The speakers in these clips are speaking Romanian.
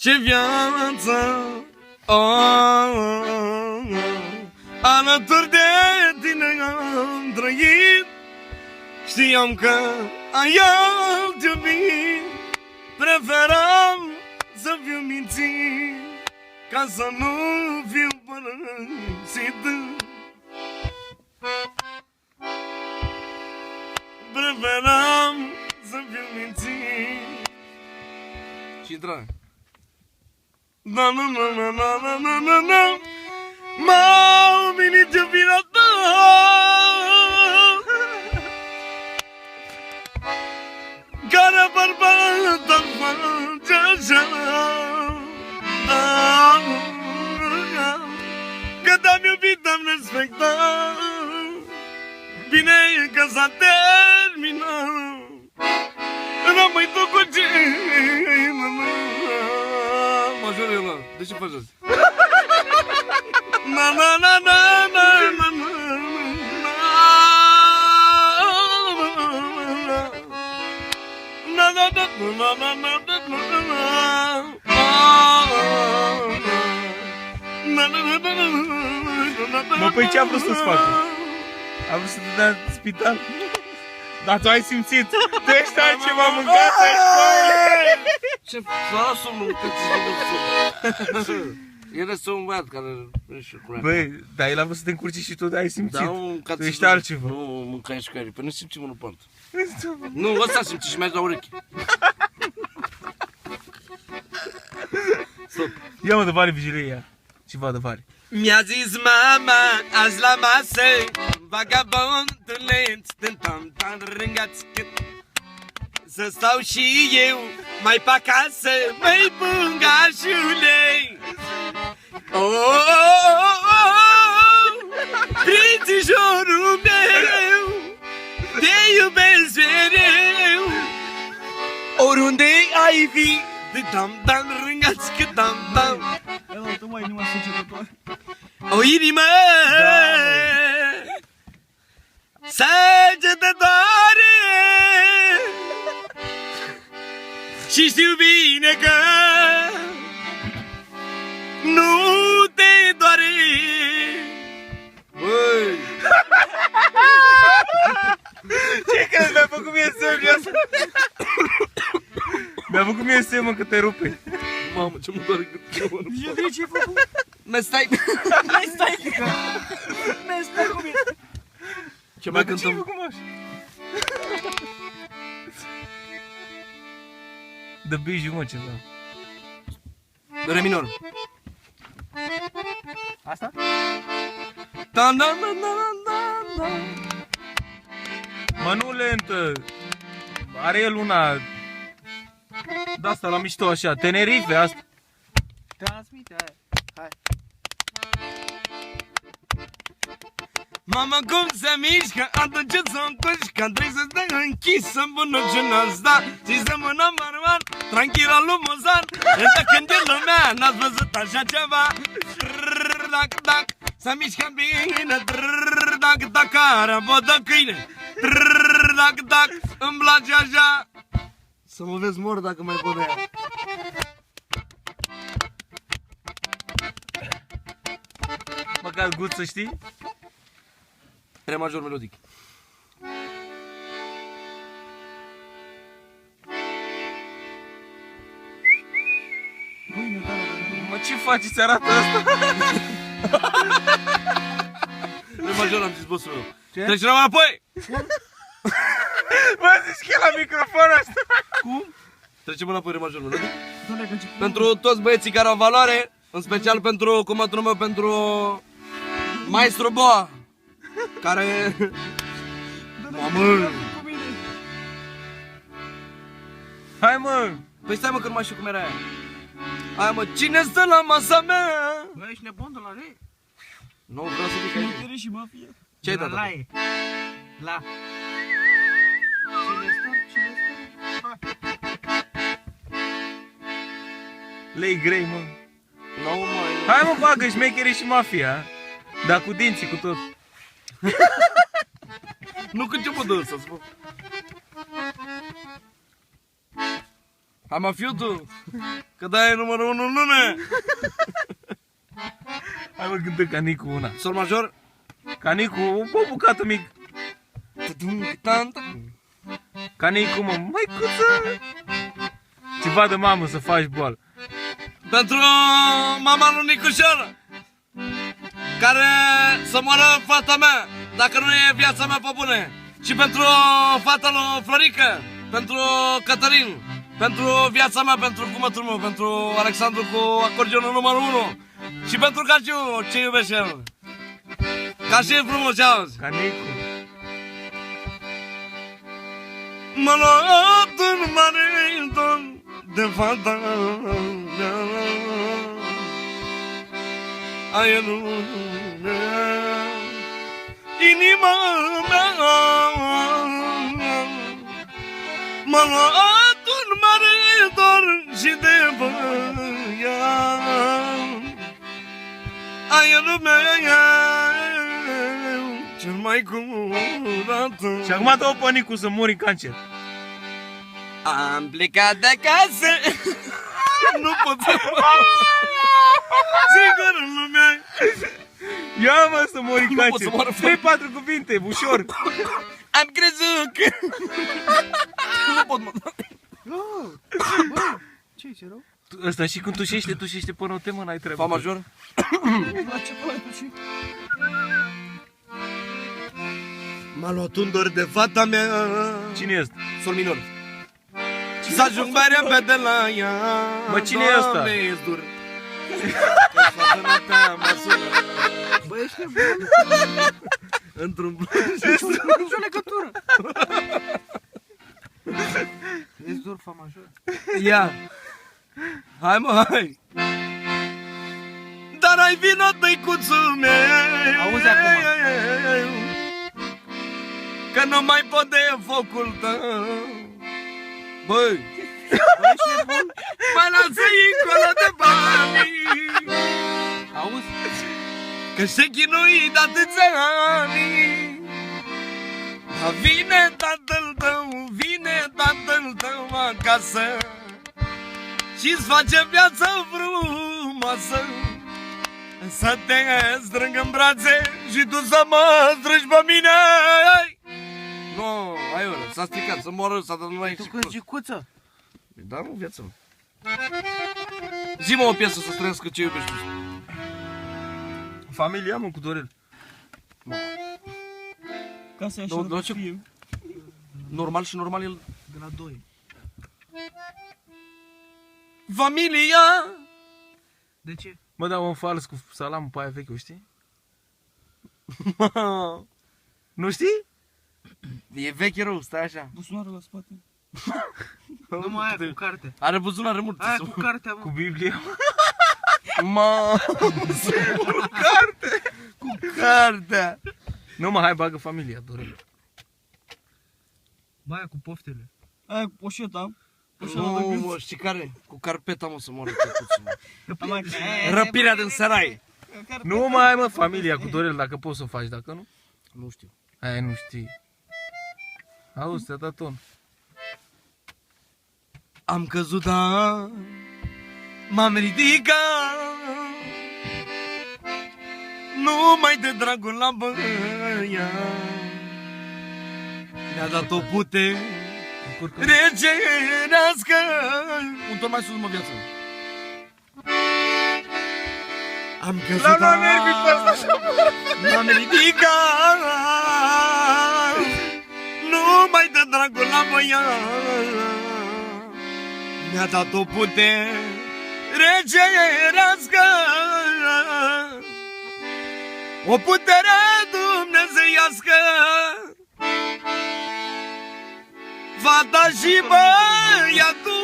Ce viață alături de tine am trăit. Știam că ai alt iubit. Preferam să fiu mințit ca să nu fiu părăsit. Preferam să fiu mințit. Și intra. Na na na na na na na na na. M-a umilit iubirea ta. Care bărbat am face așa. Că te-am iubit, am respectat. Bine că s-a terminat. Rămâi tu cu ce? Major ăla, de ce faci asta? Na na na na na na na. Mă, păi ce-a vrut să-ți facă? A vrut să te dea în spital? Dar tu ai simțit? Tu ești altceva mâncat în școală! Ce lasă-o mâncați-și. Era să un băiat care își curea. Băi, dar el a vrut să te încurci și tu ai simțit. Da, mâncați-și. Tu ești altceva. Nu mâncai șcării, păi nu simțim unul pe altul. Nu, ăsta simți și mergi la ureche. Stop. Ia mă, de vare vigilie, ia. Ceva de vare. Mi-a zis mama, azi la masă, vagabondule, stântam, rângați cât. Să stau și eu mai pe acasă, măi bungașule. Prințișorul meu, te iubesc mereu. Oriunde ai fi, dam, rângați cât dam. Tu mai nu mă sucetător. O inimă săgetătoare. Și știu bine că nu te doare. Băi! Ce crezi? Mi-a făcut mie semn. Mi-a făcut mie semn că te rupe. Mamă, ce mă doare gâtul. Eu de ce ai făcut? Stai cu mine. Ce mai Ce ai cântăm? făcut, mă, așa? Dă biju, mă, ceva. Re minor. Asta? Da. Mă, nu lentă. Are el una de-asta la mișto așa, Tenerife, asta. Transmite aia. Hai. Mama, cum se mișcă, atunci să întorci, că trebuie să stai închis în bună ce n-ați dat. Și să mână marman, tranquila lui Mozan. Însă când e lumea, n-ați văzut așa ceva. Dac, să mișcă bine. Dac, care vodă câine. Dac, îmi place așa. Să mă vezi mor dacă mai pot de ea. Măcar gut să știi? Re major melodic. Mă, ce faci? Ți arată asta? Re major am zis bossul meu. Treci rău înapoi! Bă, zici că e la microfon asta? Cum? Trecem înapoi re major melodic. Pentru toți băieții care au valoare, în special pentru comatul meu, pentru Maestru Boa, care... Mamă! Hai, mă! Păi stai, mă, că nu mai știu cum era aia. Aia, mă, cine stă la masa mea? Bă, ești nebun de la re? Nu, vreau să zic aici. Cine și mafia? Ce-ai dat? La. Cine stă? Lei grei, mă. Nu, mă. Hai, mă, bagă șmecherii și mafia. Dar cu dinții, cu tot. Nu, că ce mă dă să spun. Hai mă, fiu tu, că de-aia e numărul 1 în lume. Hai mă, cântă Canicu una. Sol major. Canicu, o bucată mic. Canicu, mă, măicuță. Ce vadă mamă să faci boală. Pentru mama lui Nicușor, care să moară fata mea, dacă nu e viața mea pe bune. Și pentru fata lui Florica, pentru Cătălin, pentru viața mea, pentru fumătul meu, pentru Alexandru cu acordeonul numărul 1. Și pentru Caciu, ce iubește el. Ca și frumos, ce auzi? Canicu. M-a luat în mare dor de fata mea. Aia nu inima mea. M-a luat un mare dor și de băiat. Aia lumea cel mai curat. Și acum dă-o pe Nicu să mori în cancer. Am plecat de acasă. Nu pot să sigur în lumea. Ia mă să mori în Nu pot să cancer. moară. 3-4 cuvinte, ușor. Am crezut că nu pot mă. Ce-i, ce rău? Ăsta și când tușește până o temă, n-ai treabă. Fa major. La ce păi tu și? M-a luat un dor de fata mea. Cine este? Sol minor. Să ajung mai repede la ea. Mă, cine e ăsta? Doamne, e-ți dur. Că fata noaptea mă sună Bă, ești nebun. într-un Nici o legătură. Ești dur, fa major. Ia. Hai mă, hai. Dar ai vino, tăicuțul meu. Auzi acum. Că nu mai pot de focul tău. Băi, Bă, ești nebun. mă lasă încolo de bani. Auzi? Că se chinuit atâția ani. Dar vine tatăl tău acasă și-ți face viața frumoasă. Să te strâng în brațe și tu să mă strângi pe mine. Nu, aiurea, s-a stricat, să moară, s-a dat numai Tu și când gicuță? Da, nu, viața mea. Zi-mă o piesă să străiască ce iubești. Familia, mă, cu Dorel. Ca să Nu, nu, ce- Normal și normal el. de la 2. Familia. De ce? Mă dau un fals cu salamul pe aia veche, o știi? Nu știi? E veche rău, stai așa. Buzunarul la spate. Numai aia cu carte. Are buzunare multe. Aia cu cartea, Cu mă. Biblia. Ma. Cu cartea. Nu mă, hai, bagă familia, Dorel. Bă, aia cu poftele. Aia cu poșeta. Nu, mă, știi care? Cu carpeta, mă, să moară tăcuțul, mă. Răpirea. Răpirea din Sarai. Nu mai, mă, familia cu Dorel, dacă poți să o faci, dacă nu. Nu știu. Aia nu știi. Auzi, ți-a dat ton. Am căzut, da, m-am ridicat, numai de dragul la băia. Mi-a dat o putere regenească. Un ton mai sus, mă, viață. Am căzut, La da, nervii pe ăsta așa, m-am ridicat, numai de dragul la băia. Mi-a dat o putere regenească, o putere dumnezeiască. Fata și băiatul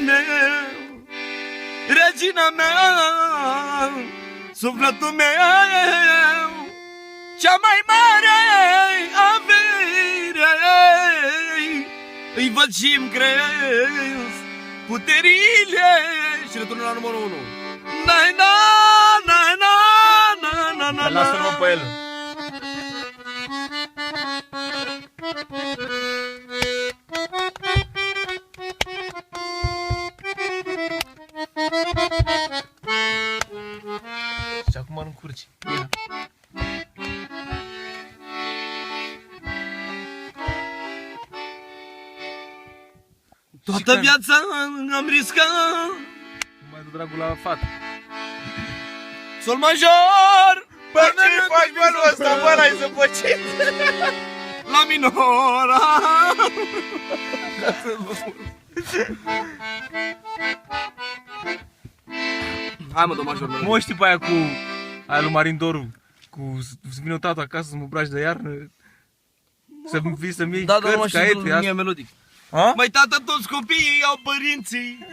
meu, regina mea, sufletul meu, cea mai mare avere. Îi văd și-mi cresc puterile. Și returnă la numărul 1. Na. Lasă-l pe el. urci. Ia. Toată viața am riscat. Nu mai dă dragul la fată. Sol major. Bă, ce faci, bă, nu ăsta, bă, n-ai zăpăcit. La minora. Hai mă, domn major. Mă, știi pe aia cu aia lui Marin Doru, cu să vină tata acasă să mă braci de iarnă, să vii să-mi iei Da, dar nu cărți, mai știu caiete, mie melodic. A? Măi, tată, toți copiii au părinții.